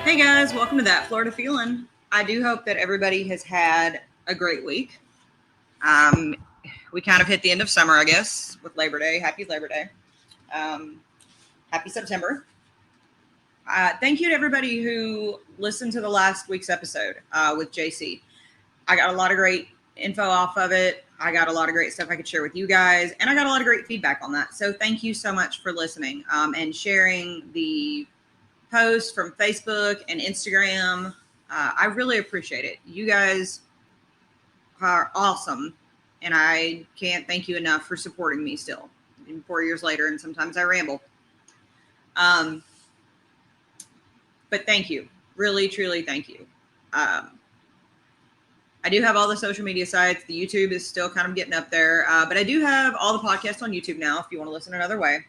Hey guys, welcome to That Florida Feeling. I do hope that everybody has had a great week. We kind of hit the end of summer, I guess, with Labor Day. Happy Labor Day. Happy September. Thank you to everybody who listened to the last week's episode with JC. I got a lot of great info off of it. I got a lot of great stuff I could share with you guys, and I got a lot of great feedback on that. So thank you so much for listening and sharing the posts from Facebook and Instagram. I really appreciate it. You guys are awesome, and I can't thank you enough for supporting me still. 4 years later, and sometimes I ramble. But thank you. Really, truly thank you. I do have all the social media sites. The YouTube is still kind of getting up there, but I do have all the podcasts on YouTube now if you want to listen another way.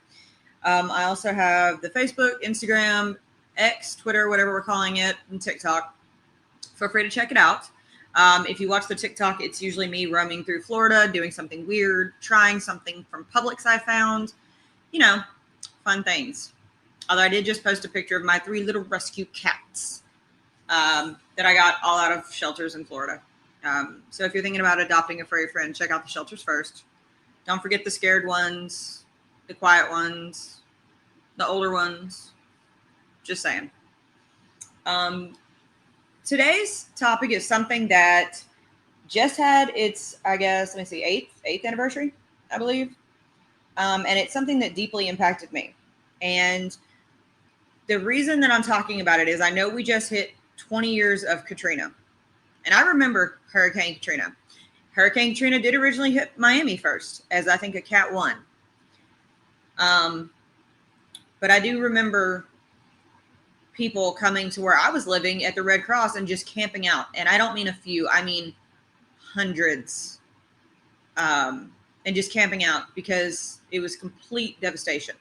I also have the Facebook, Instagram, X, Twitter, whatever we're calling it, and TikTok. Feel free to check it out. If you watch the TikTok, it's usually me roaming through Florida, doing something weird, trying something from Publix I found, fun things. Although I did just post a picture of my 3 little rescue cats that I got all out of shelters in Florida. So if you're thinking about adopting a furry friend, check out the shelters first. Don't forget the scared ones, the quiet ones, the older ones. Just saying. Today's topic is something that just had its, eighth anniversary, I believe. And it's something that deeply impacted me. And the reason that I'm talking about it is I know we just hit 20 years of Katrina. And I remember Hurricane Katrina. Hurricane Katrina did originally hit Miami first, as I think a Cat 1. But I do remember people coming to where I was living at the Red Cross and just camping out. And I don't mean a few, I mean hundreds. And just camping out because it was complete devastation.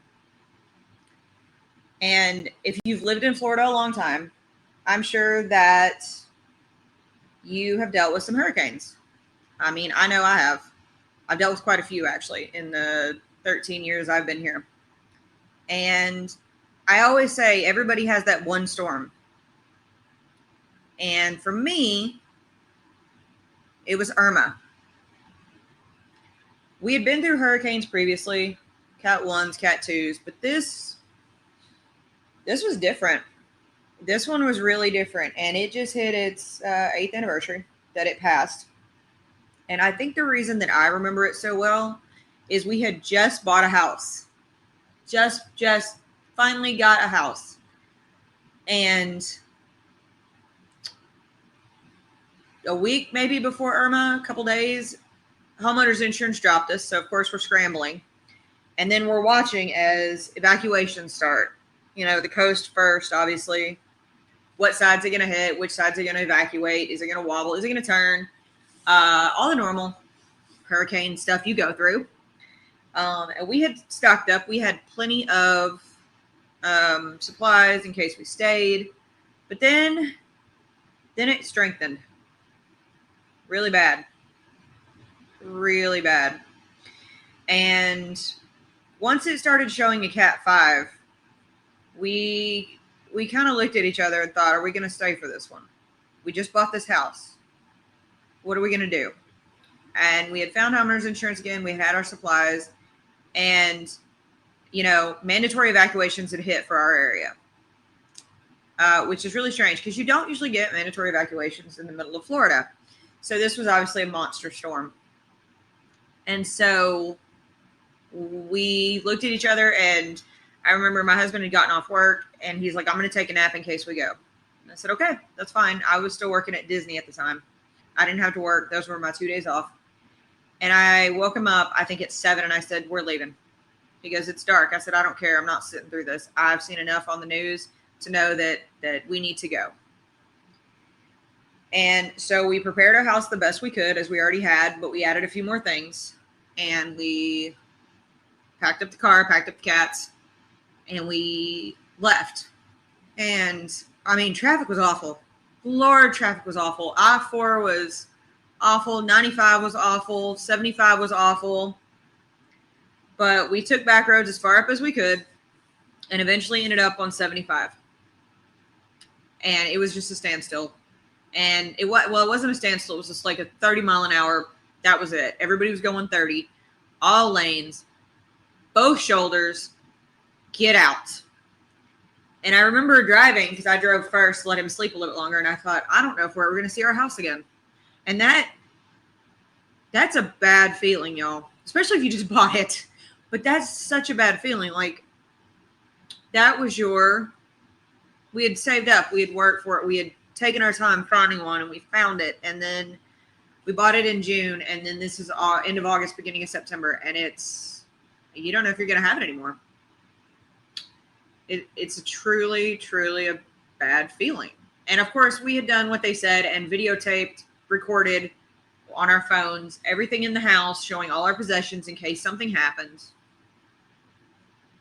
And if you've lived in Florida a long time, I'm sure that you have dealt with some hurricanes. I mean, I know I have. I've dealt with quite a few, actually, in the 13 years I've been here. And I always say everybody has that one storm. And for me, it was Irma. We had been through hurricanes previously, Cat 1s, Cat 2s, but this was different. This one was really different, and it just hit its 8th anniversary that it passed. And I think the reason that I remember it so well is we had just bought a house. Just finally got a house. And a week maybe before Irma, a couple days, homeowners insurance dropped us. So, of course, we're scrambling. And then we're watching as evacuations start. The coast first, obviously. What side's it going to hit? Which side's it going to evacuate? Is it going to wobble? Is it going to turn? All the normal hurricane stuff you go through. And we had stocked up. We had plenty of supplies in case we stayed. But then it strengthened. Really bad. Really bad. And once it started showing a Cat 5, we kind of looked at each other and thought, are we going to stay for this one? We just bought this house. What are we going to do? And we had found homeowners insurance again. We had our supplies. And, mandatory evacuations had hit for our area, which is really strange because you don't usually get mandatory evacuations in the middle of Florida. So this was obviously a monster storm. And so we looked at each other, and I remember my husband had gotten off work, and he's like, I'm going to take a nap in case we go. And I said, okay, that's fine. I was still working at Disney at the time. I didn't have to work. Those were my 2 days off. And I woke him up, I think at 7, and I said, we're leaving. He goes, it's dark. I said, I don't care. I'm not sitting through this. I've seen enough on the news to know that we need to go. And so we prepared our house the best we could, as we already had, but we added a few more things. And we packed up the car, packed up the cats, and we left. And, traffic was awful. Lord, traffic was awful. I-4 was awful. 95 was awful. 75 was awful. But we took back roads as far up as we could and eventually ended up on 75. and it was just a standstill. And it wasn't a standstill. It was just like a 30-mile-an-hour. That was it. Everybody was going 30, all lanes, both shoulders. Get out. And I remember driving because I drove first, let him sleep a little bit longer, and I thought, I don't know if we're ever going to see our house again. And that's a bad feeling, y'all, especially if you just bought it. But that's such a bad feeling. Like, that was we had saved up, we had worked for it, we had taken our time finding one, and we found it. And then we bought it in June, and then this is end of August, beginning of September, and you don't know if you're going to have it anymore. It's truly, truly a bad feeling. And of course, we had done what they said and videotaped, recorded on our phones, everything in the house, showing all our possessions in case something happens.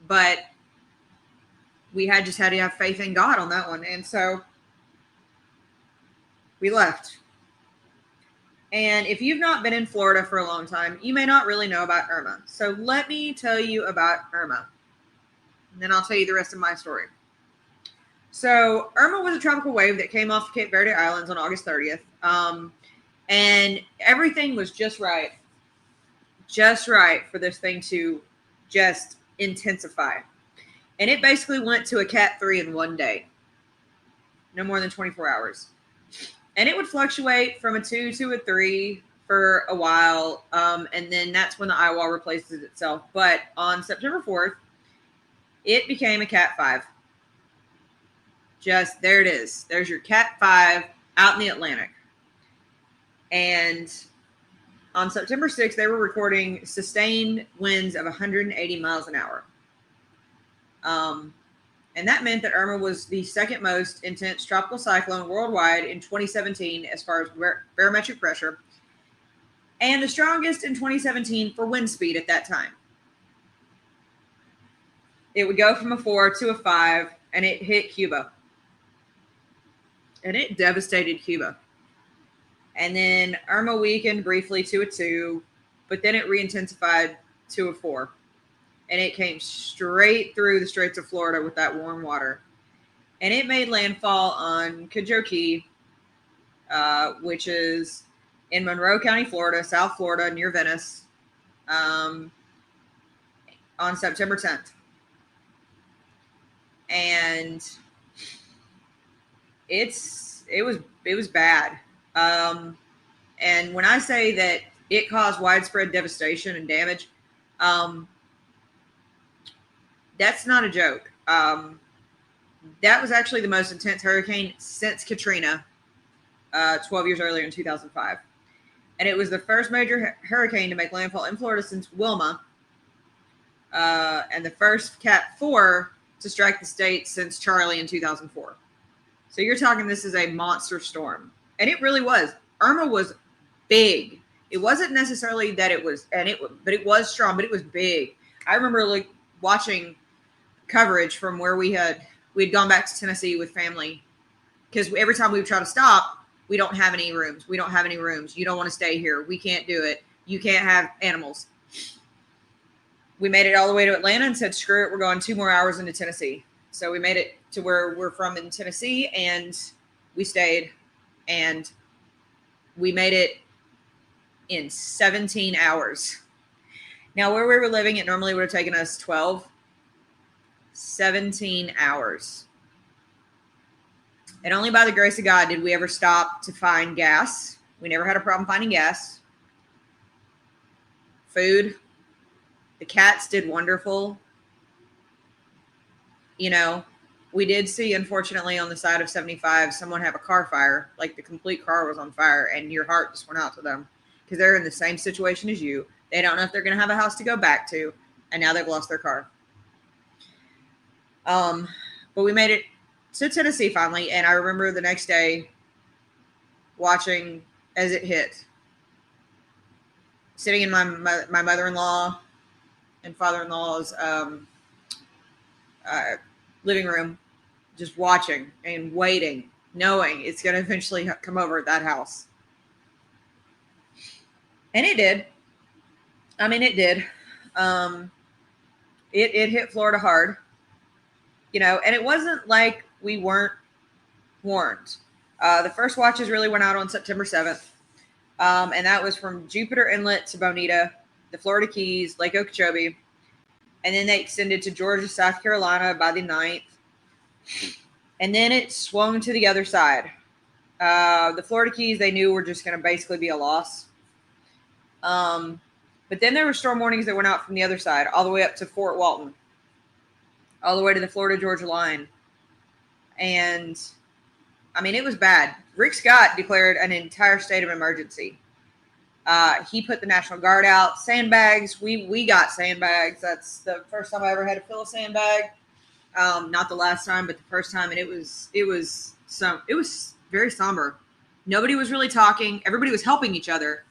But we just had to have faith in God on that one. And so we left. And if you've not been in Florida for a long time, you may not really know about Irma. So let me tell you about Irma. And then I'll tell you the rest of my story. So Irma was a tropical wave that came off the Cape Verde Islands on August 30th. And everything was just right for this thing to just intensify. And it basically went to a Cat 3 in one day. No more than 24 hours. And it would fluctuate from a 2 to a 3 for a while. And then that's when the eye wall replaces itself. But on September 4th, it became a Cat 5. Just, there it is. There's your Cat 5 out in the Atlantic. And on September 6th, they were recording sustained winds of 180 miles an hour. And that meant that Irma was the second most intense tropical cyclone worldwide in 2017 as far as barometric pressure, and the strongest in 2017 for wind speed at that time. It would go from a 4 to a 5, and it hit Cuba. And it devastated Cuba. And then Irma weakened briefly to a 2, but then it re-intensified to a 4. And it came straight through the Straits of Florida with that warm water. And it made landfall on Cudjoe Key, which is in Monroe County, Florida, South Florida, near Venice, on September 10th. And it was bad. And when I say that it caused widespread devastation and damage, that's not a joke. That was actually the most intense hurricane since Katrina, 12 years earlier in 2005. And it was the first major hurricane to make landfall in Florida since Wilma, and the first Cat 4 to strike the state since Charlie in 2004. So you're talking, this is a monster storm. And it really was. Irma was big. It wasn't necessarily that it was, but it was strong, but it was big. I remember watching coverage from where we'd gone back to Tennessee with family, because every time we would try to stop, we don't have any rooms. We don't have any rooms. You don't want to stay here. We can't do it. You can't have animals. We made it all the way to Atlanta and said, screw it, we're going 2 more hours into Tennessee. So we made it to where we're from in Tennessee, and we stayed, and we made it in 17 hours. Now, where we were living, it normally would have taken us 12, 17 hours. And only by the grace of God did we ever stop to find gas. We never had a problem finding gas. Food. The cats did wonderful. You know, we did see, unfortunately, on the side of 75, someone have a car fire. Like, the complete car was on fire, and your heart just went out to them because they're in the same situation as you. They don't know if they're going to have a house to go back to, and now they've lost their car. But we made it to Tennessee finally, and I remember the next day watching as it hit. Sitting in my mother-in-law and father-in-law's living room, just watching and waiting, knowing it's going to eventually come over at that house. And it did. I mean, it did. It hit Florida hard, you know, and it wasn't like we weren't warned. The first watches really went out on September 7th, and that was from Jupiter Inlet to Bonita, the Florida Keys, Lake Okeechobee, and then they extended to Georgia, South Carolina by the 9th, and then it swung to the other side. The Florida Keys, they knew were just going to basically be a loss. But then there were storm warnings that went out from the other side, all the way up to Fort Walton, all the way to the Florida-Georgia line. And, I mean, it was bad. Rick Scott declared an entire state of emergency. He put the National Guard out. Sandbags, we got sandbags. That's the first time I ever had to fill a sandbag. Not the last time, but the first time, and it was very somber. Nobody was really talking. Everybody was helping each other,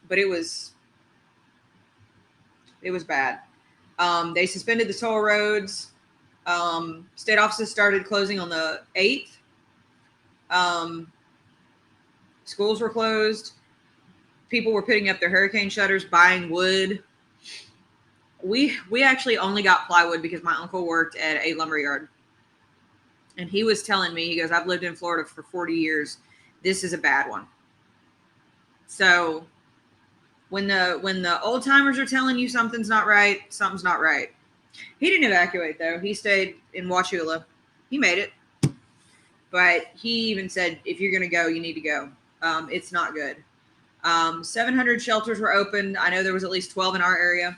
but it was bad. They suspended the toll roads. State offices started closing on the 8th. Schools were closed. People were putting up their hurricane shutters, buying wood. We actually only got plywood because my uncle worked at a lumber yard. And he was telling me, he goes, I've lived in Florida for 40 years. This is a bad one. So when the old timers are telling you something's not right, something's not right. He didn't evacuate, though. He stayed in Wauchula. He made it. But he even said, if you're going to go, you need to go. It's not good. 700 shelters were opened. I know there was at least 12 in our area.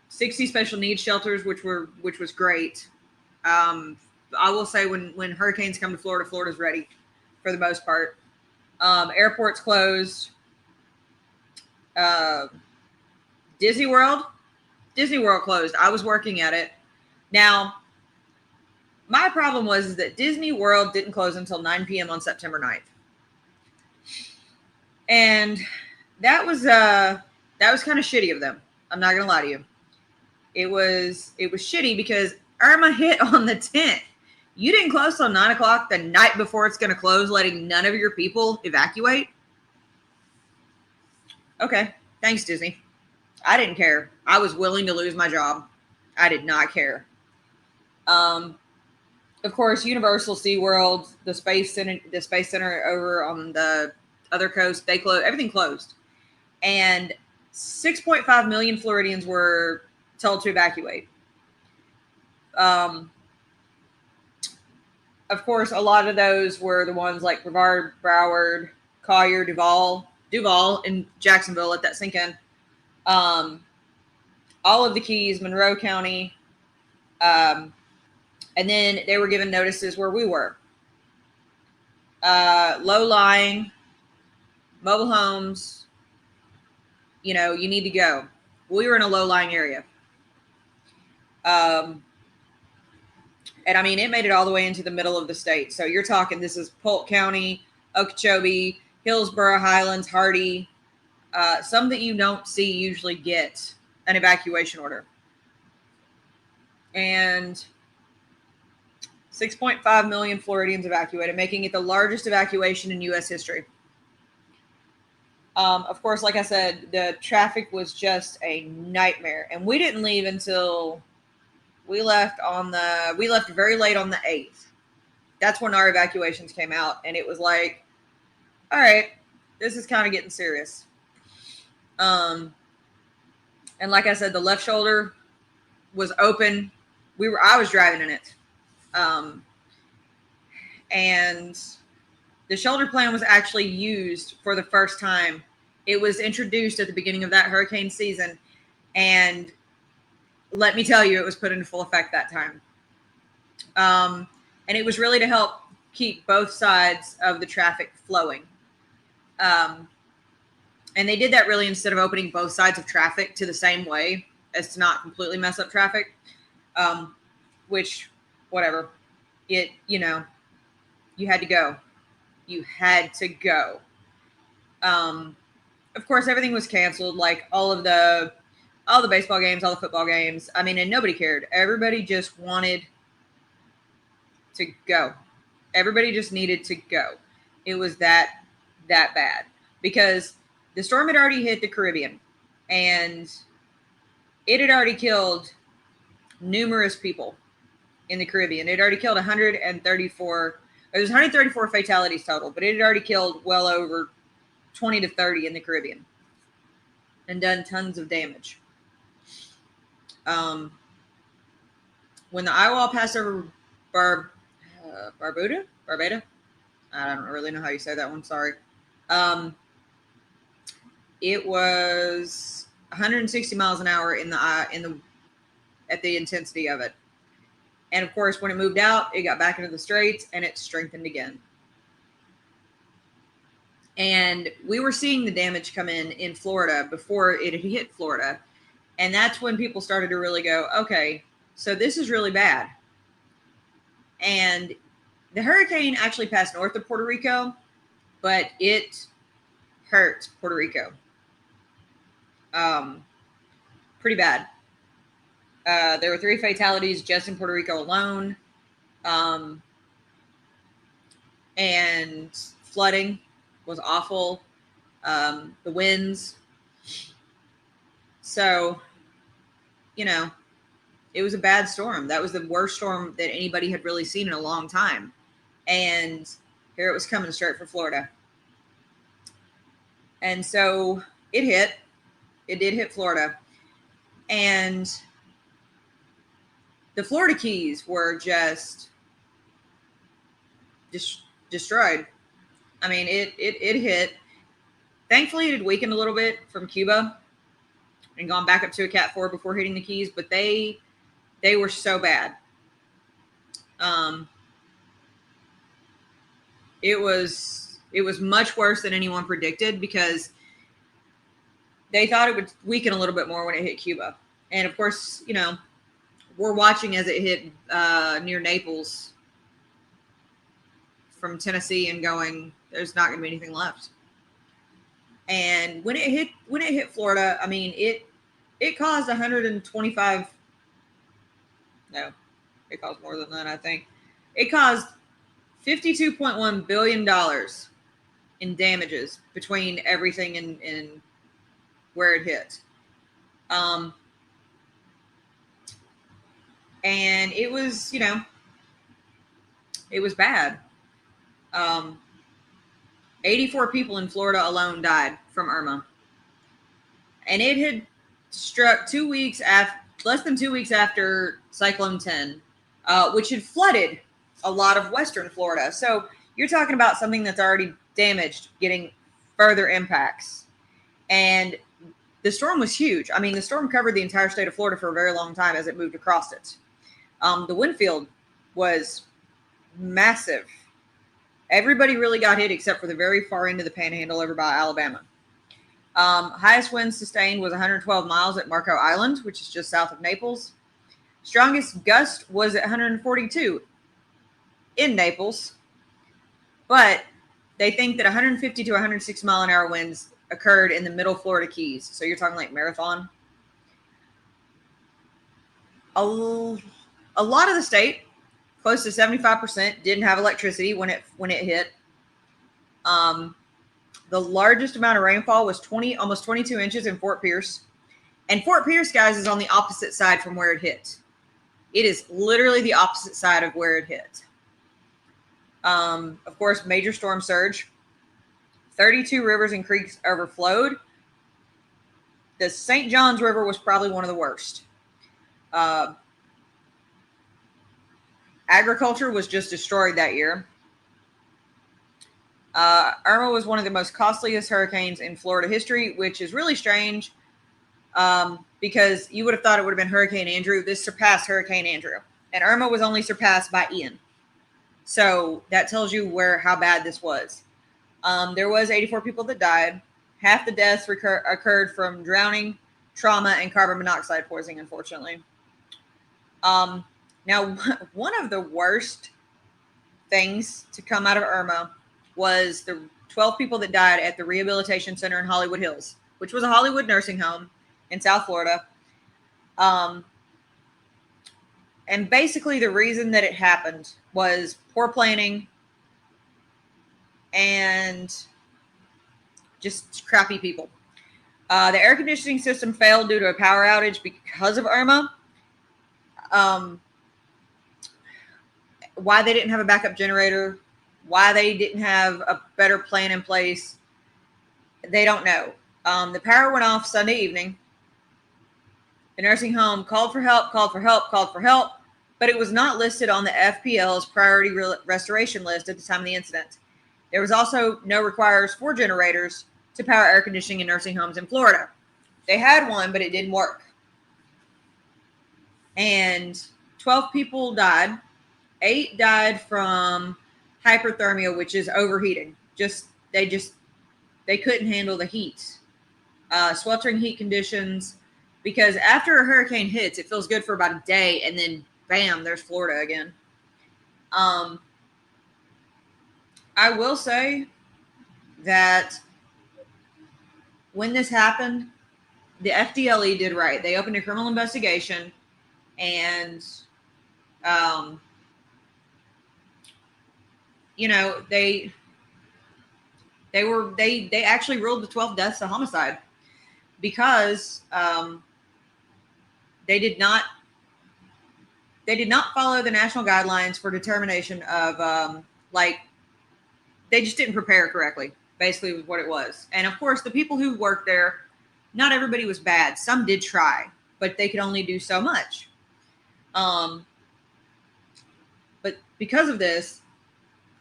60 special needs shelters, which was great. I will say when hurricanes come to Florida, Florida's ready for the most part. Airports closed. Disney World closed. I was working at it. Now, my problem was that Disney World didn't close until 9 p.m. on September 9th. And that was kind of shitty of them. I'm not going to lie to you. It was shitty because Irma hit on the 10th. You didn't close till 9 o'clock the night before it's going to close, letting none of your people evacuate? Okay. Thanks, Disney. I didn't care. I was willing to lose my job. I did not care. Of course, Universal, SeaWorld, the Space Center over on the other coast, they closed. Everything closed. And 6.5 million Floridians were told to evacuate. Of course, a lot of those were the ones like Brevard, Broward, Collier, Duval, and Jacksonville. Let that sink in. All of the Keys, Monroe County, and then they were given notices where we were. Low-lying, mobile homes, you need to go. We were in a low-lying area. And I mean, it made it all the way into the middle of the state. So you're talking, this is Polk County, Okeechobee, Hillsborough, Highlands, Hardy. Some that you don't see usually get an evacuation order. And 6.5 million Floridians evacuated, making it the largest evacuation in U.S. history. Of course, like I said, the traffic was just a nightmare. And we didn't leave until we left very late on the 8th. That's when our evacuations came out. And it was like, all right, this is kind of getting serious. And like I said, the left shoulder was open. I was driving in it. And the shoulder plan was actually used for the first time. It was introduced at the beginning of that hurricane season. And let me tell you, it was put into full effect that time. And it was really to help keep both sides of the traffic flowing. And they did that really instead of opening both sides of traffic to the same way as to not completely mess up traffic. Which, whatever. You had to go. You had to go. Of course, everything was canceled, like all the baseball games, all the football games. I mean, and nobody cared. Everybody just wanted to go. Everybody just needed to go. It was that bad because the storm had already hit the Caribbean and it had already killed numerous people in the Caribbean. It had already killed 134. There was 134 fatalities total, but it had already killed well over 20 to 30 in the Caribbean and done tons of damage. When the eyewall passed over Barbuda? I don't really know how you say that one. Sorry. It was 160 miles an hour at the intensity of it. And of course, when it moved out, it got back into the straits and it strengthened again. And we were seeing the damage come in Florida before it had hit Florida. And that's when people started to really go, okay, so this is really bad. And the hurricane actually passed north of Puerto Rico, but it hurt Puerto Rico. Pretty bad. There were 3 fatalities just in Puerto Rico alone. And flooding was awful. The winds. So, it was a bad storm. That was the worst storm that anybody had really seen in a long time. And here it was coming straight for Florida. And so it hit. It did hit Florida. And the Florida Keys were just destroyed. I mean, it hit. Thankfully, it had weakened a little bit from Cuba and gone back up to a Cat 4 before hitting the Keys, but they were so bad. It was much worse than anyone predicted because they thought it would weaken a little bit more when it hit Cuba. And of course, we're watching as it hit near Naples from Tennessee and going, there's not going to be anything left. And when it hit Florida, I mean, it caused 125. No, it caused more than that, I think. It caused $52.1 billion in damages between everything and where it hit. And it was, it was bad. 84 people in Florida alone died from Irma. And it had struck less than 2 weeks after Cyclone 10, which had flooded a lot of western Florida. So you're talking about something that's already damaged getting further impacts. And the storm was huge. I mean, the storm covered the entire state of Florida for a very long time as it moved across it. The wind field was massive. Everybody really got hit except for the very far end of the panhandle over by Alabama. Highest wind sustained was 112 miles at Marco Island, which is just south of Naples. Strongest gust was at 142 in Naples. But they think that 150 to 160 mile an hour winds occurred in the middle Florida Keys. So you're talking like Marathon. A lot of the state, close to 75%, didn't have electricity when it hit. The largest amount of rainfall was almost 22 inches in Fort Pierce. And Fort Pierce, guys, is on the opposite side from where it hit. It is literally the opposite side of where it hit. Of course, major storm surge. 32 rivers and creeks overflowed. The St. Johns River was probably one of the worst. Agriculture was just destroyed that year. Irma was one of the most costliest hurricanes in Florida history, which is really strange because you would have thought it would have been Hurricane Andrew. This surpassed Hurricane Andrew. And Irma was only surpassed by Ian. So that tells you how bad this was. There was 84 people that died. Half the deaths occurred from drowning, trauma, and carbon monoxide poisoning, unfortunately. Now, one of the worst things to come out of Irma was the 12 people that died at the Rehabilitation Center in Hollywood Hills, which was a Hollywood nursing home in South Florida. And basically the reason that it happened was poor planning and just crappy people. The air conditioning system failed due to a power outage because of Irma. why they didn't have a backup generator, why they didn't have a better plan in place, they don't know. The power went off Sunday evening. The nursing home called for help, but it was not listed on the FPL's priority restoration list at the time of the incident. There was also no requirements for generators to power air conditioning in nursing homes in Florida. They had one, but it didn't work. And 12 people died. 8 died from hyperthermia, which is overheating. They couldn't handle the heat. Sweltering heat conditions, because after a hurricane hits, it feels good for about a day, and then bam, there's Florida again. I will say that when this happened, the FDLE did right. They opened a criminal investigation, and they actually ruled the 12 deaths a homicide, because they did not follow the national guidelines for determination of they just didn't prepare correctly, basically was what it was. And of course, the people who worked there, not everybody was bad. Some did try, but they could only do so much. But because of this,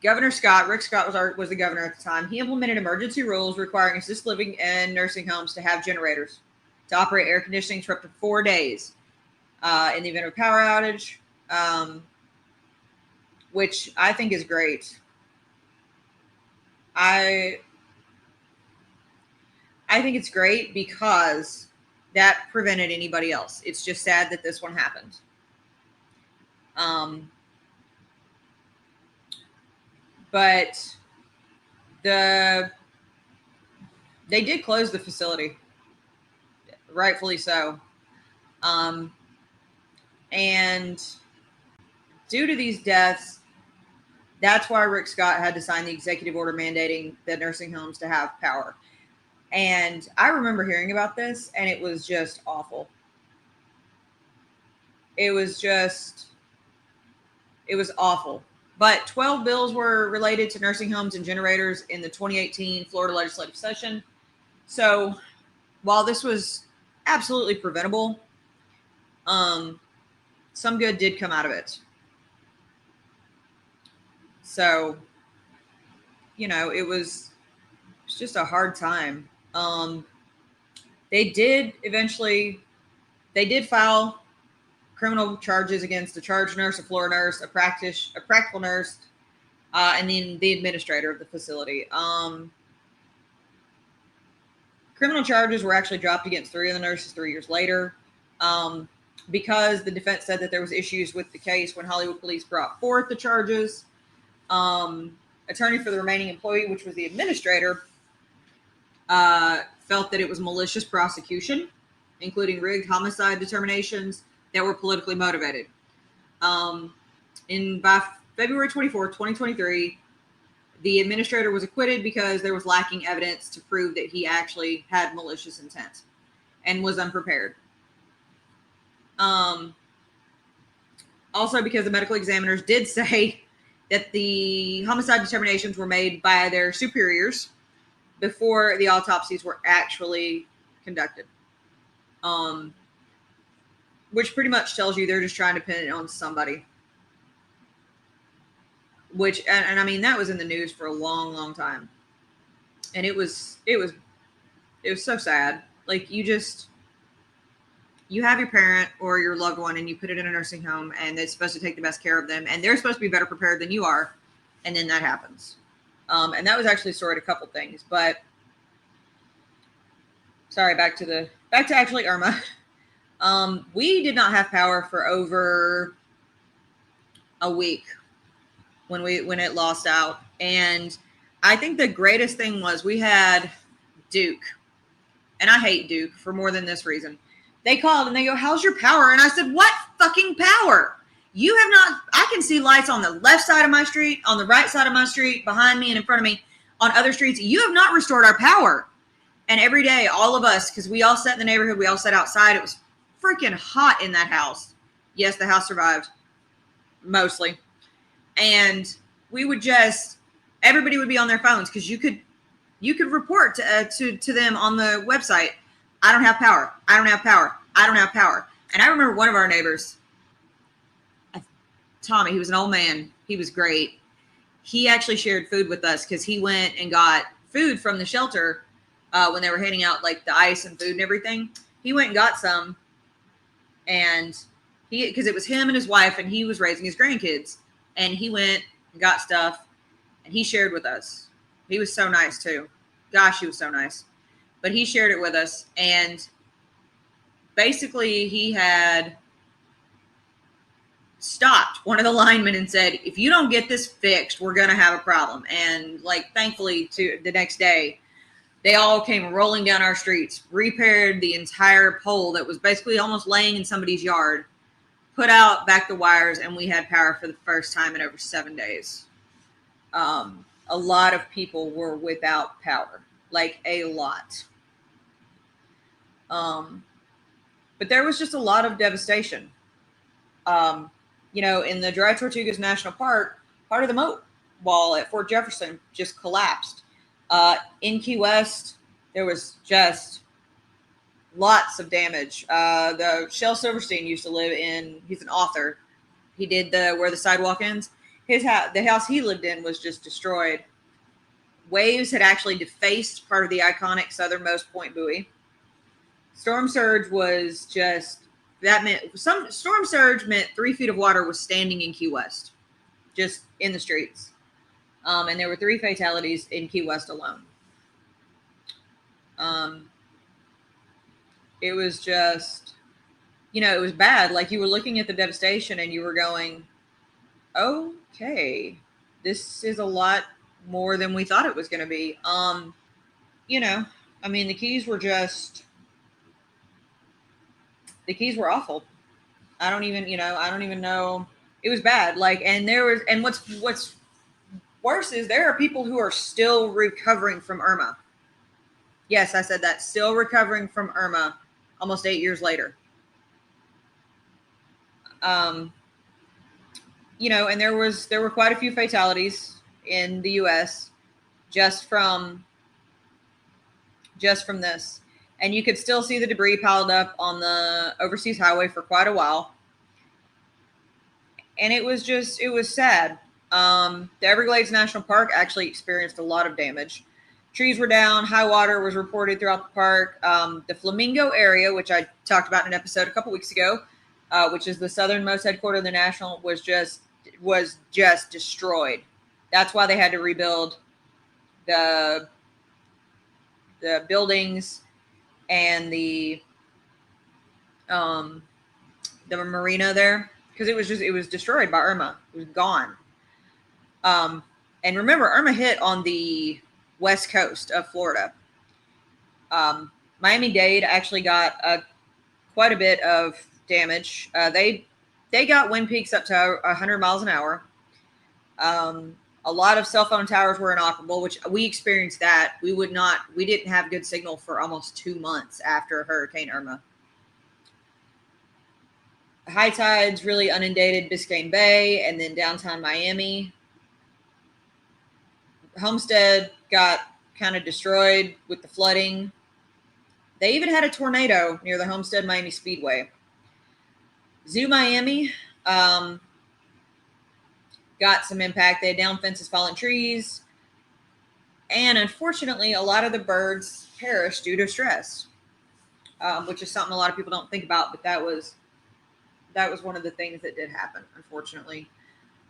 Governor Scott, Rick Scott was the governor at the time. He implemented emergency rules requiring assisted living and nursing homes to have generators to operate air conditioning for up to 4 days in the event of a power outage, which I think is great. I think it's great because that prevented anybody else. It's just sad that this one happened. But they did close the facility, rightfully so. And due to these deaths, that's why Rick Scott had to sign the executive order mandating the nursing homes to have power. And I remember hearing about this, and it was just awful. It was awful. But 12 bills were related to nursing homes and generators in the 2018 Florida legislative session. So while this was absolutely preventable, some good did come out of it. So, it was just a hard time. They did file criminal charges against a charge nurse, a floor nurse, a practical nurse, and then the administrator of the facility. Criminal charges were actually dropped against 3 of the nurses 3 years later, because the defense said that there was issues with the case when Hollywood police brought forth the charges. Attorney for the remaining employee, which was the administrator, felt that it was malicious prosecution, including rigged homicide determinations that were politically motivated. By February 24, 2023, the administrator was acquitted because there was lacking evidence to prove that he actually had malicious intent and was unprepared. Also, because the medical examiners did say that the homicide determinations were made by their superiors before the autopsies were actually conducted. Which pretty much tells you they're just trying to pin it on somebody. Which, and I mean, that was in the news for a long, long time. And it was so sad. Like, you have your parent or your loved one and you put it in a nursing home and they're supposed to take the best care of them and they're supposed to be better prepared than you are. And then that happens. And that was actually sort of a couple things, but sorry, back to actually Irma. We did not have power for over a week when it lost out. And I think the greatest thing was we had Duke, and I hate Duke for more than this reason. They called and they go, "How's your power?" And I said, "What fucking power? You have not, I can see lights on the left side of my street, on the right side of my street, behind me and in front of me, on other streets. You have not restored our power." And every day, all of us, because we all sat in the neighborhood, we all sat outside. It was freaking hot in that house. Yes, the house survived, mostly. And we would just, everybody would be on their phones because you could report to them on the website. I don't have power. I don't have power. I don't have power. And I remember one of our neighbors, Tommy, he was an old man. He was great. He actually shared food with us because he went and got food from the shelter when they were handing out like the ice and food and everything. He went and got some, and because it was him and his wife, and he was raising his grandkids, and he went and got stuff, and he shared with us. He was so nice too. Gosh, he was so nice. But he shared it with us, and basically he had stopped one of the linemen and said, if you don't get this fixed, we're going to have a problem. And like, thankfully, to the next day, they all came rolling down our streets, repaired the entire pole that was basically almost laying in somebody's yard, put out back the wires, and we had power for the first time in over 7 days. A lot of people were without power, like a lot. But there was just a lot of devastation. In the Dry Tortugas National Park, part of the moat wall at Fort Jefferson just collapsed. In Key West, there was just lots of damage. The Shel Silverstein used to live in, he's an author. He did Where the Sidewalk Ends. The house he lived in was just destroyed. Waves had actually defaced part of the iconic southernmost point buoy. Storm surge was just, storm surge meant 3 feet of water was standing in Key West, just in the streets. And there were 3 fatalities in Key West alone. It was just, it was bad. Like, you were looking at the devastation and you were going, okay, this is a lot more than we thought it was going to be. The Keys were awful. I don't even know. It was bad. Like, and what's worse is there are people who are still recovering from Irma. Yes, I said that. Still recovering from Irma almost 8 years later. And there were quite a few fatalities in the U.S. just from this. And you could still see the debris piled up on the overseas highway for quite a while. And it was sad. The Everglades National Park actually experienced a lot of damage. Trees were down, high water was reported throughout the park. The Flamingo area, which I talked about in an episode a couple weeks ago, which is the southernmost headquarters of the National, was just destroyed. That's why they had to rebuild the buildings and the marina there, because it was destroyed by Irma. It was gone. And remember, Irma hit on the west coast of Florida. Miami-Dade actually got quite a bit of damage. They got wind peaks up to 100 miles an hour. A lot of cell phone towers were inoperable, which we experienced that. We didn't have good signal for almost 2 months after Hurricane Irma. High tides really inundated Biscayne Bay and then downtown Miami. Homestead got kind of destroyed with the flooding. They even had a tornado near the Homestead Miami Speedway. Zoo Miami got some impact. They had down fences, fallen trees. And unfortunately, a lot of the birds perished due to stress, which is something a lot of people don't think about, but that was one of the things that did happen, unfortunately.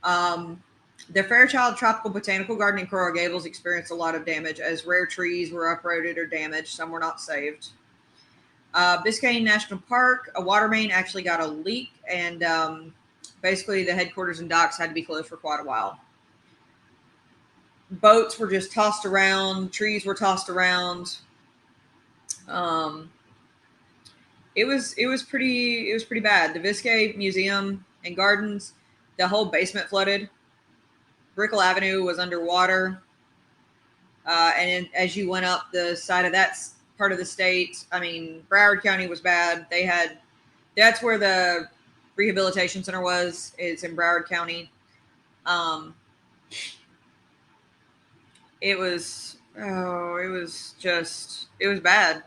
The Fairchild Tropical Botanical Garden in Coral Gables experienced a lot of damage as rare trees were uprooted or damaged. Some were not saved. Biscayne National Park, a water main actually got a leak, and basically the headquarters and docks had to be closed for quite a while. Boats were just tossed around. Trees were tossed around. It was pretty bad. The Biscay Museum and Gardens, the whole basement flooded. Brickell Avenue was underwater. As you went up the side of that part of the state, Broward County was bad. That's where the rehabilitation center was. It's in Broward County. Um, it was it was bad.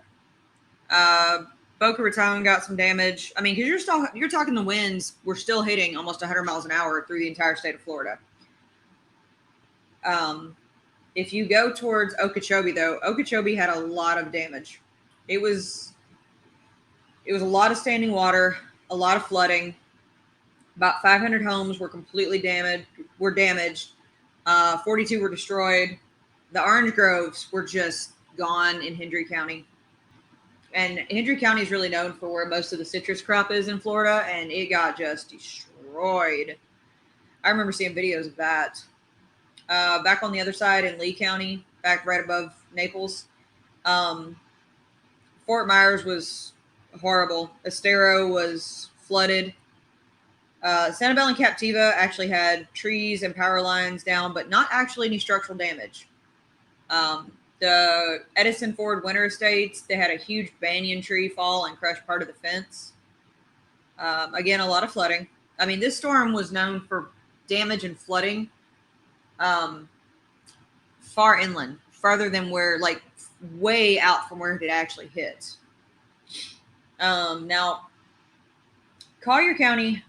Boca Raton got some damage. I mean, because you're talking the winds were still hitting almost 100 miles an hour through the entire state of Florida. If you go towards Okeechobee, though, Okeechobee had a lot of damage. It was a lot of standing water, a lot of flooding. About 500 homes were completely damaged. 42 were destroyed. The orange groves were just gone in Hendry County. And Hendry County is really known for where most of the citrus crop is in Florida, and it got just destroyed. I remember seeing videos of that. Back on the other side in Lee County, back right above Naples, Fort Myers was horrible. Estero was flooded. Sanibel and Captiva actually had trees and power lines down, but not actually any structural damage. The Edison Ford Winter Estates, they had a huge banyan tree fall and crush part of the fence. Again, a lot of flooding. I mean, this storm was known for damage and flooding far inland, farther than where, like, way out from where it actually hit. Now, Collier County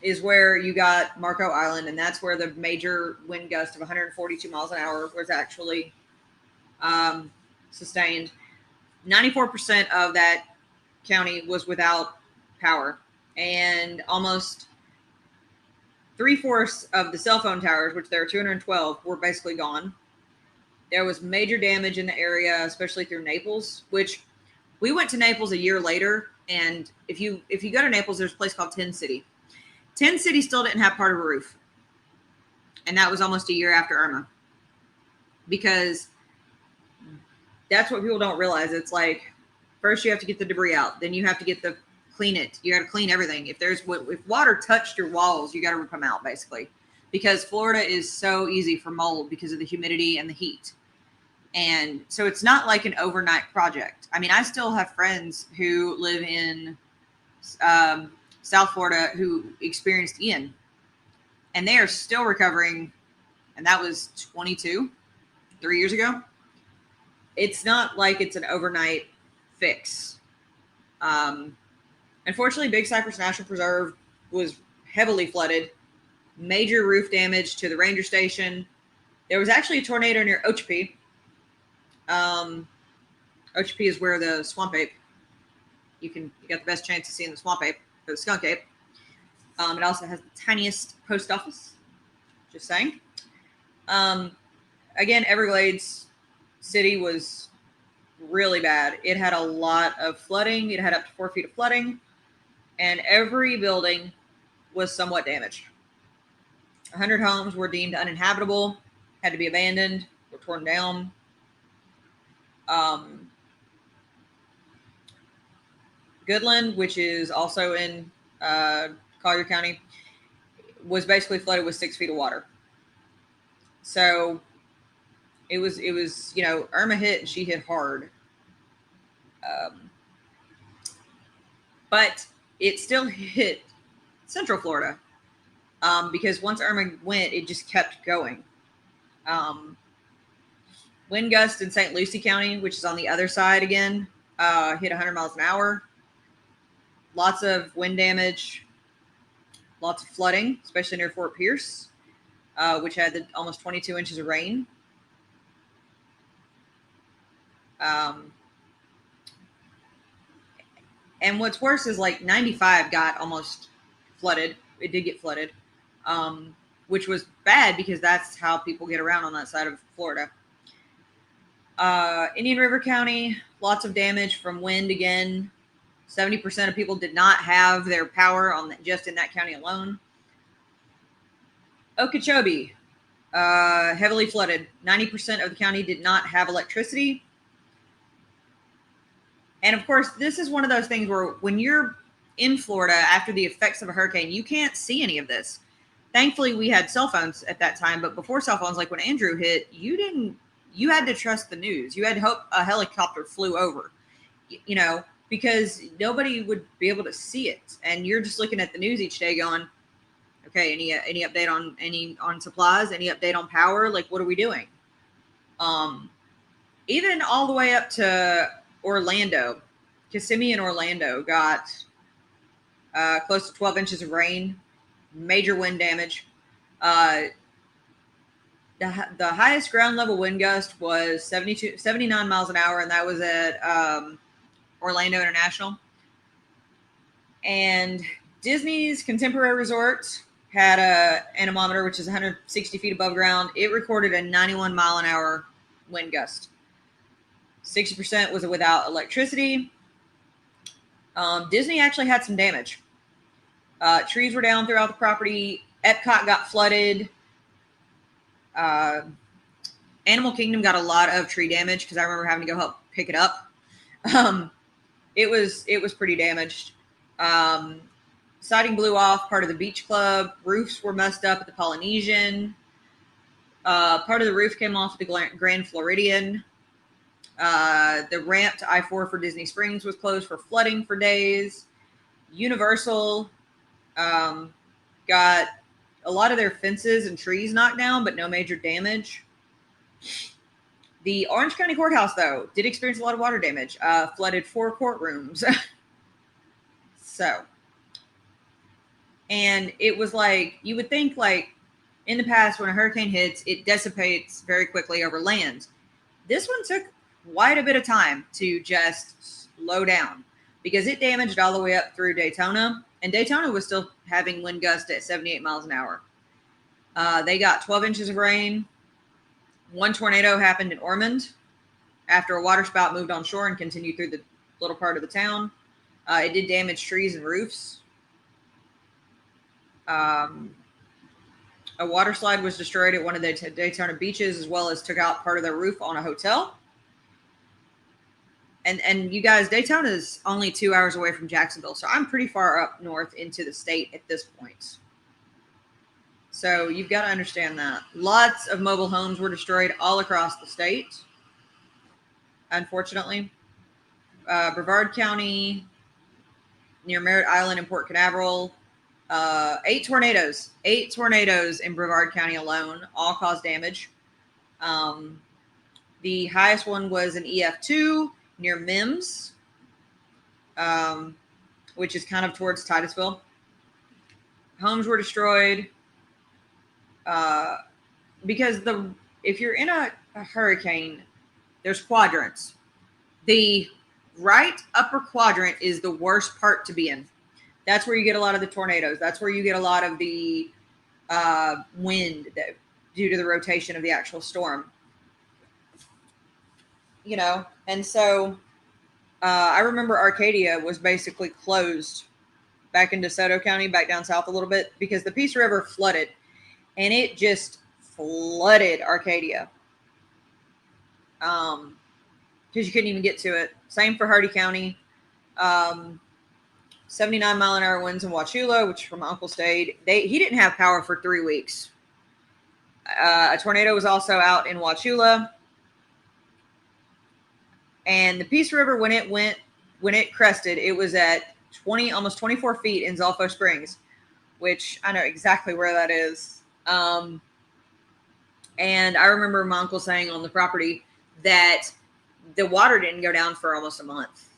is where you got Marco Island, and that's where the major wind gust of 142 miles an hour was actually sustained. 94% of that county was without power, and almost 3/4 of the cell phone towers, which there are 212, were basically gone. There was major damage in the area, especially through Naples, which we went to Naples a year later. And if you go to Naples, there's a place called Tin City. Tin City still didn't have part of a roof. And that was almost a year after Irma. Because that's what people don't realize. It's like, first you have to get the debris out. Then you have to clean it. You got to clean everything. If water touched your walls, you got to rip them out, basically. Because Florida is so easy for mold because of the humidity and the heat. And so it's not like an overnight project. I mean, I still have friends who live in South Florida who experienced Ian. And they are still recovering. And that was 3 years ago. It's not like it's an overnight fix. Unfortunately, Big Cypress National Preserve was heavily flooded. Major roof damage to the ranger station. There was actually a tornado near Okeechobee. Okeechobee is where the swamp ape, you got the best chance of seeing the swamp ape, or the skunk ape. It also has the tiniest post office. Just saying. Again, Everglades City was really bad. It had a lot of flooding. It had up to 4 feet of flooding. And every building was somewhat damaged. 100 homes were deemed uninhabitable, had to be abandoned, were torn down. Goodland, which is also in Collier County, was basically flooded with 6 feet of water. So it was Irma hit, and she hit hard. But it still hit Central Florida because once Irma went, it just kept going. Wind gust in St. Lucie County, which is on the other side again, hit 100 miles an hour. Lots of wind damage, lots of flooding, especially near Fort Pierce, which had almost 22 inches of rain. And what's worse is, like, 95 got almost flooded. It did get flooded, which was bad because that's how people get around on that side of Florida. Indian River County, lots of damage from wind again. 70% of people did not have their power just in that county alone. Okeechobee, heavily flooded. 90% of the county did not have electricity. And of course, this is one of those things where when you're in Florida after the effects of a hurricane, you can't see any of this. Thankfully, we had cell phones at that time, but before cell phones, like when Andrew hit, you had to trust the news. You had to hope a helicopter flew over, because nobody would be able to see it. And you're just looking at the news each day going, Okay, any update on supplies? Any update on power? Like, what are we doing? Even all the way up to Orlando, Kissimmee and Orlando got close to 12 inches of rain, major wind damage. The highest ground level wind gust was 79 miles an hour, and that was at Orlando International. And Disney's Contemporary Resort had a anemometer, which is 160 feet above ground. It recorded a 91 mile an hour wind gust. 60% was without electricity. Disney actually had some damage. Trees were down throughout the property. Epcot got flooded. Animal Kingdom got a lot of tree damage because I remember having to go help pick it up. It was pretty damaged. Siding blew off part of the beach club. Roofs were messed up at the Polynesian. Part of the roof came off at the Grand Floridian. The ramp to I-4 for Disney Springs was closed for flooding for days. Universal got a lot of their fences and trees knocked down, but no major damage. The Orange County Courthouse, though, did experience a lot of water damage. Flooded 4 courtrooms. So, and it was like, you would think like in the past when a hurricane hits, it dissipates very quickly over land. This one took quite a bit of time to just slow down because it damaged all the way up through Daytona, and Daytona was still having wind gusts at 78 miles an hour. They got 12 inches of rain. One tornado happened in Ormond after a water spout moved on shore and continued through the little part of the town. It did damage trees and roofs. A water slide was destroyed at one of the Daytona beaches, as well as took out part of the roof on a hotel. And you guys, Daytona is only 2 hours away from Jacksonville, so I'm pretty far up north into the state at this point. So you've got to understand that. Lots of mobile homes were destroyed all across the state, unfortunately. Brevard County, near Merritt Island and Port Canaveral, 8 tornadoes in Brevard County alone, all caused damage. The highest one was an EF2 near Mims, which is kind of towards Titusville. Homes were destroyed because if you're in a hurricane, there's quadrants. The right upper quadrant is the worst part to be in. That's where you get a lot of the tornadoes. That's where you get a lot of the wind due to the rotation of the actual storm. You know, and so I remember Arcadia was basically closed back in DeSoto County, back down south a little bit, because the Peace River flooded, and it just flooded Arcadia. Because you couldn't even get to it. Same for Hardy County. 79 mile an hour winds in Wauchula, which from Uncle stayed. He didn't have power for 3 weeks. A tornado was also out in Wauchula. And the Peace River, when it crested, it was at almost 24 feet in Zolfo Springs, which I know exactly where that is. And I remember my uncle saying on the property that the water didn't go down for almost a month.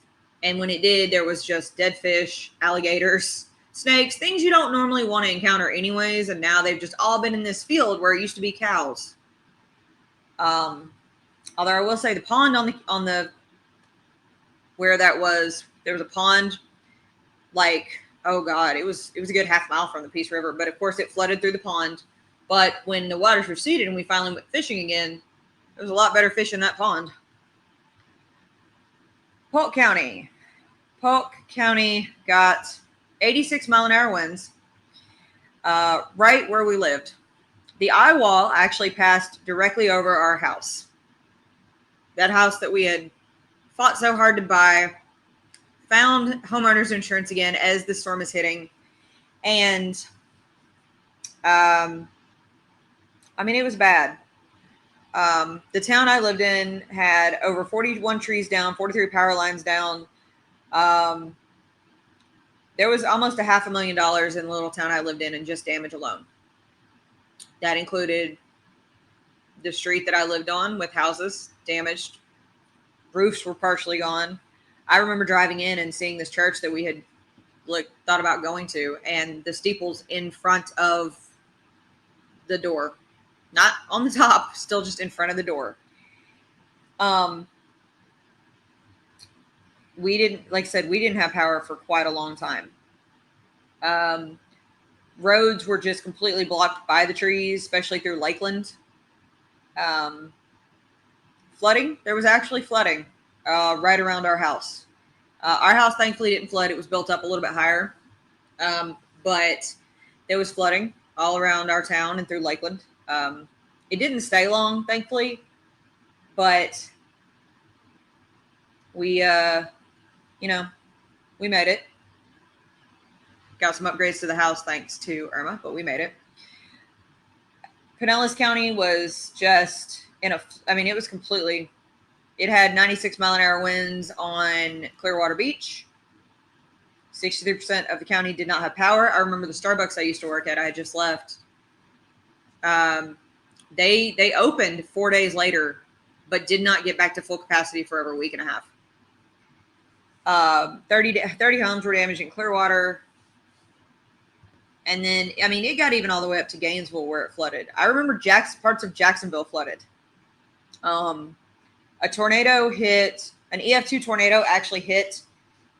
And when it did, there was just dead fish, alligators, snakes, things you don't normally want to encounter anyways. And now they've just all been in this field where it used to be cows. Although I will say the pond on the where that was, there was a pond, like, oh God, it was a good half mile from the Peace River. But of course it flooded through the pond. But when the waters receded and we finally went fishing again, there was a lot better fish in that pond. Polk County got 86 mile an hour winds, right where we lived. The eye wall actually passed directly over our house. That house that we had fought so hard to buy, found homeowners insurance again as the storm is hitting. And, I mean, it was bad. The town I lived in had over 41 trees down, 43 power lines down. There was almost a $500,000 in the little town I lived in just damage alone. That included the street that I lived on with houses damaged. Roofs were partially gone. I remember driving in and seeing this church that we had thought about going to, and the steeple's in front of the door, not on the top, still just in front of the door. We didn't, like I said, we didn't have power for quite a long time. Roads were just completely blocked by the trees, especially through Lakeland. Flooding, there was actually flooding right around our house. Our house thankfully didn't flood. It was built up a little bit higher. But there was flooding all around our town and through Lakeland. It didn't stay long, thankfully, but we, we made it. Got some upgrades to the house thanks to Irma, but we made it. Pinellas County was just it was completely, it had 96 mile an hour winds on Clearwater Beach. 63% of the county did not have power. I remember the Starbucks I used to work at, I had just left. They opened 4 days later, but did not get back to full capacity for over a week and a half. 30 homes were damaged in Clearwater. And then, it got even all the way up to Gainesville where it flooded. I remember parts of Jacksonville flooded. A tornado hit, an EF2 tornado actually hit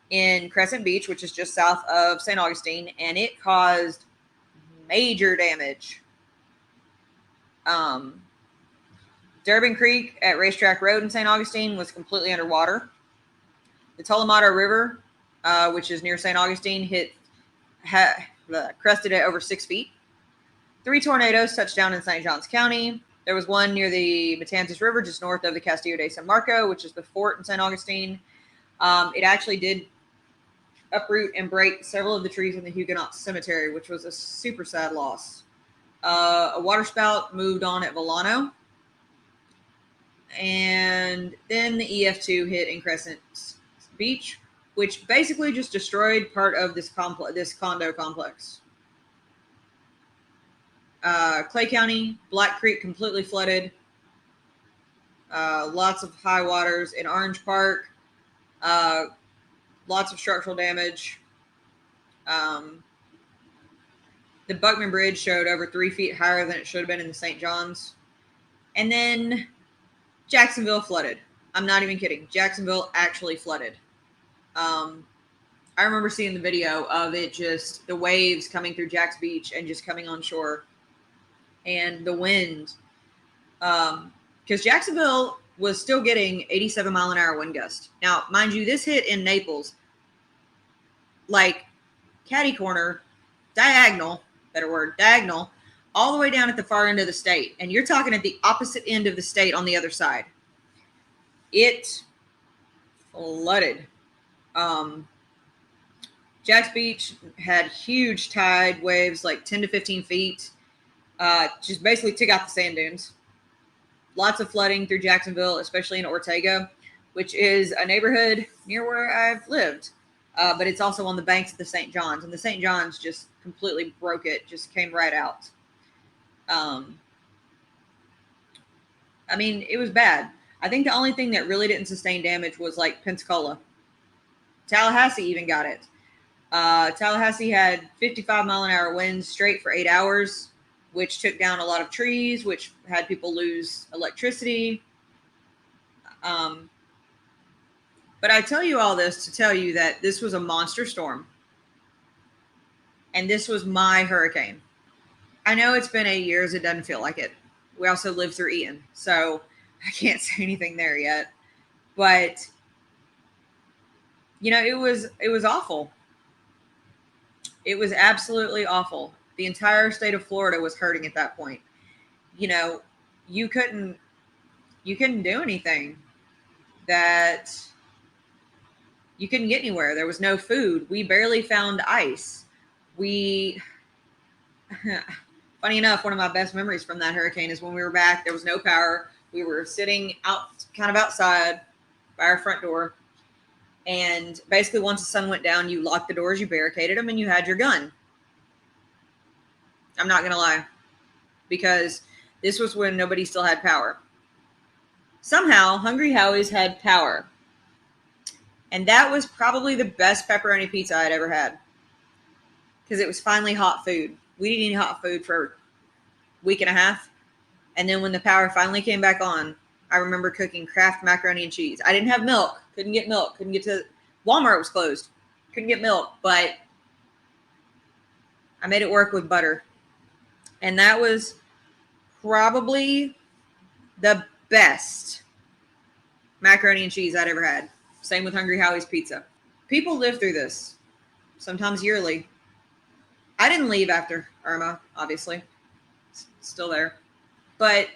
in Crescent Beach, which is just south of St. Augustine, and it caused major damage. Durbin Creek at Racetrack Road in St. Augustine was completely underwater. The Tullamado River, which is near St. Augustine, crested at over 6 feet. 3 tornadoes touched down in St. Johns County. There was one near the Matanzas River, just north of the Castillo de San Marco, which is the fort in St. Augustine. It actually did uproot and break several of the trees in the Huguenot Cemetery, which was a super sad loss. A waterspout moved on at Volano. And then the EF2 hit in Crescent Beach, which basically just destroyed part of this condo complex. Clay County, Black Creek completely flooded. Lots of high waters in Orange Park. Lots of structural damage. The Buckman Bridge showed over 3 feet higher than it should have been in the St. Johns. And then Jacksonville flooded. I'm not even kidding. Jacksonville actually flooded. I remember seeing the video of it, just the waves coming through Jack's Beach and just coming on shore. And the wind, because Jacksonville was still getting 87 mile an hour wind gust. Now, mind you, this hit in Naples, like catty corner, diagonal, all the way down at the far end of the state. And you're talking at the opposite end of the state on the other side. It flooded. Jack's Beach had huge tide waves, like 10 to 15 feet. Just basically took out the sand dunes. Lots of flooding through Jacksonville, especially in Ortega, which is a neighborhood near where I've lived. But it's also on the banks of the St. Johns. And the St. Johns just completely broke it, just came right out. It was bad. I think the only thing that really didn't sustain damage was like Pensacola. Tallahassee even got it. Tallahassee had 55 mile an hour winds straight for 8 hours, which took down a lot of trees, which had people lose electricity. But I tell you all this to tell you that this was a monster storm. And this was my hurricane. I know it's been 8 years. It doesn't feel like it. We also lived through Ian, so I can't say anything there yet. But, it was awful. It was absolutely awful. The entire state of Florida was hurting at that point. You couldn't do anything. That you couldn't get anywhere. There was no food. We barely found ice. Funny enough, one of my best memories from that hurricane is when we were back, there was no power. We were sitting out, kind of outside by our front door. And basically, once the sun went down, you locked the doors, you barricaded them, and you had your gun. I'm not going to lie, because this was when nobody still had power. Somehow, Hungry Howie's had power. And that was probably the best pepperoni pizza I'd ever had, because it was finally hot food. We didn't eat hot food for a week and a half. And then when the power finally came back on, I remember cooking Kraft macaroni and cheese. I didn't have milk. Couldn't get milk. Couldn't get to Walmart was closed. Couldn't get milk. But I made it work with butter. And that was probably the best macaroni and cheese I'd ever had. Same with Hungry Howie's Pizza. People live through this, sometimes yearly. I didn't leave after Irma, obviously. Still there. But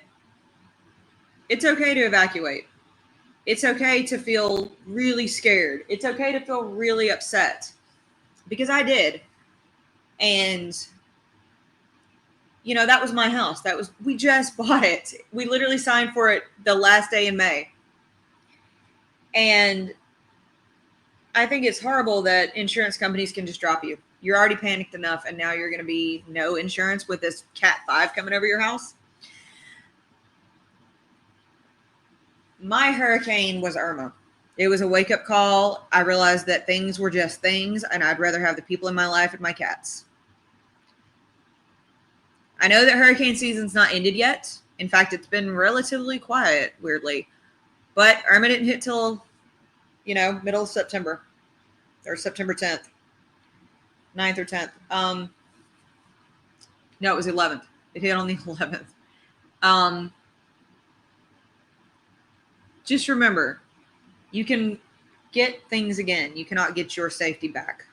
it's okay to evacuate. It's okay to feel really scared. It's okay to feel really upset. Because I did. And, you know, that was my house. We just bought it. We literally signed for it the last day in May. And I think it's horrible that insurance companies can just drop you. You're already panicked enough, and now you're going to be no insurance with this Cat 5 coming over your house. My hurricane was Irma. It was a wake-up call. I realized that things were just things, and I'd rather have the people in my life and my cats. I know that hurricane season's not ended yet. In fact, it's been relatively quiet, weirdly. But Irma didn't hit till, middle of September. Or September 10th. 9th or 10th. No, it was 11th. It hit on the 11th. Just remember, you can get things again. You cannot get your safety back.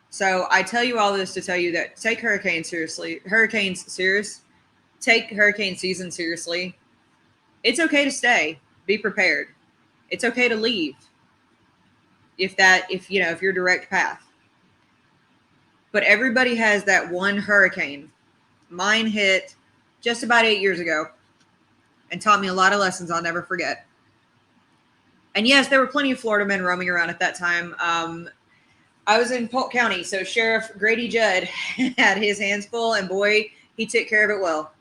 So I tell you all this to tell you that take hurricanes seriously. Take hurricane season seriously. It's okay to stay. Be prepared. It's okay to leave. If your direct path. But everybody has that one hurricane. Mine hit just about 8 years ago and taught me a lot of lessons I'll never forget. And yes, there were plenty of Florida men roaming around at that time. I was in Polk County, so Sheriff Grady Judd had his hands full, and boy, he took care of it well.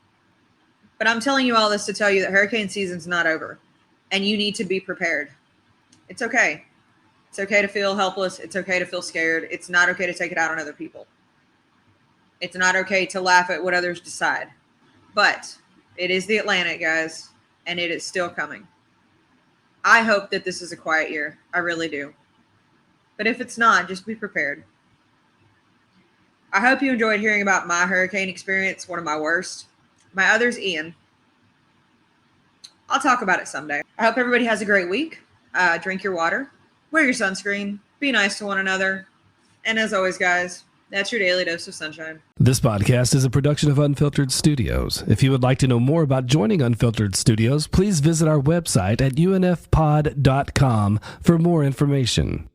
But I'm telling you all this to tell you that hurricane season's not over, and you need to be prepared. It's okay. It's okay to feel helpless. It's okay to feel scared. It's not okay to take it out on other people. It's not okay to laugh at what others decide. But it is the Atlantic, guys, and it is still coming. I hope that this is a quiet year. I really do. But if it's not, just be prepared. I hope you enjoyed hearing about my hurricane experience, one of my worst. My other's Ian. I'll talk about it someday. I hope everybody has a great week. Drink your water. Wear your sunscreen. Be nice to one another. And as always, guys, that's your daily dose of sunshine. This podcast is a production of Unfiltered Studios. If you would like to know more about joining Unfiltered Studios, please visit our website at unfpod.com for more information.